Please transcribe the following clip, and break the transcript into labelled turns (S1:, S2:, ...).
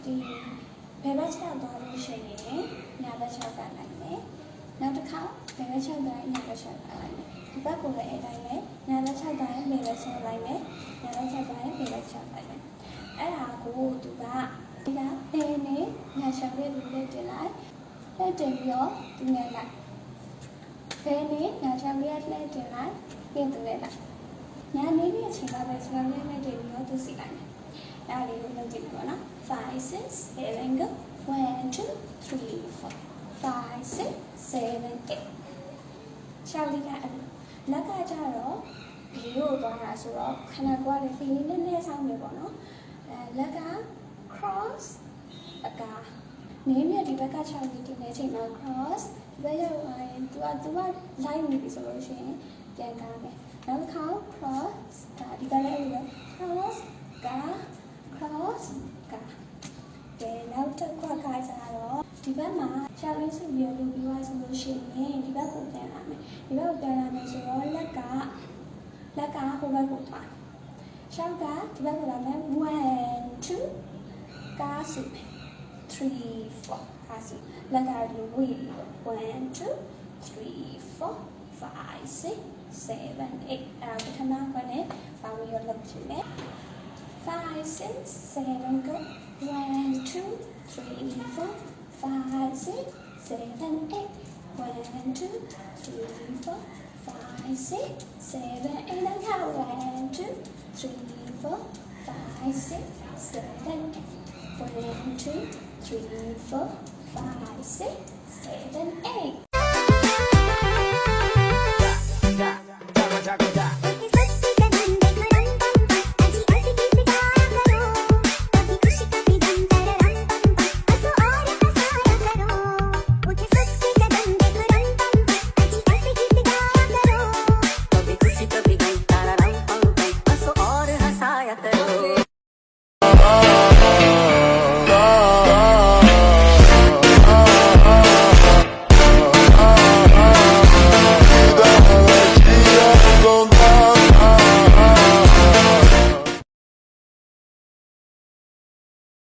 S1: ဒီဘယ်ဘက်ချက်သွားလို့ရှိရင်ညာဘက်ချက်ကလိုက်မယ်နောက်တစ်ခါဘယ်ဘက်ချက်သွားရင်ညာဘက်ချက်ကလိုက်မယ်ဒီဘက်ကိုလည်းအတိုင်းပဲညာဘက်ချက်သွားရင်ဘယ်ဘက်ချက်လိုက်မယ်ညာဘက်ချက်သွားရင်ဘယ်ဘက်ချက်လိုက်မယ်အဲ့ဒါကိုသူကဒီကဘယ်နဲ့ညာရှောင်းလေးလူလေးတင်လိုက်လက်တင်ပြီးတော့သူနဲ့လိုက်ဘယ်နဲ့ညာရှောင်းလေးလက်တင်လိုက်ပြင်သူနဲ့လိုက်ညာနေတဲ့အချိန်ကပဲရှောင်းလေးနဲ့တင်ပြီးတော့သူစီလိုက်မယ်အဲ့ဒါလေးကိုလုပ်ကြည့်မယ်ပေါ့နော်5 6 7 go 1 2 3 4 5 6 7 8ရှောင်းလေးကလက်ကကြတော့ဒီလိုသွားတာဆိုတော့ခဏကွာလေးဒီလေးနဲ့ဆောင်းနေပေါ့နော်လက်က cross အကာနေမြဒီဘက်က6လေးတင်နေချိန်မှာ cross ဒီဘက်ရောက်သွားရင်သူက line နေပြီဆိုလို့ရှိရင်ပြန်ကားမယ်နောက်တစ်ခါ cross ဒါဒီကလည်းလို့ cross ကာ cross ကာကဲနောက်တစ်ခွက်ကကြတော့ဒီဘက်မှာရှောင်းလေးစုပြီးလုပ်ပြီးသွားဆိုလို့ရှိရင်ဒီဘက်ကိုပြန်လာမယ်ဒီဘက်ကိုပြန်လာမယ်ဆိုတော့လက်ကဟိုဘက်ကိုသွားရှောင်းကဒီဘက်ကိုလာမယ်1 2ကားစု3 4ကားစုလက်ကဒီလိုဝင်1 2 3 4 5 6 7 8အဲ့ဒါပထမကနဲ့ပါဝင်ရလုပ်ချင်တယ်5 6 7 go 1 2 3 4 5 6 7 8 1 2 3 4 5 6 7 8 and count 1 2 3 4 5 6 7 8 1 2 3 4 5 6 7 8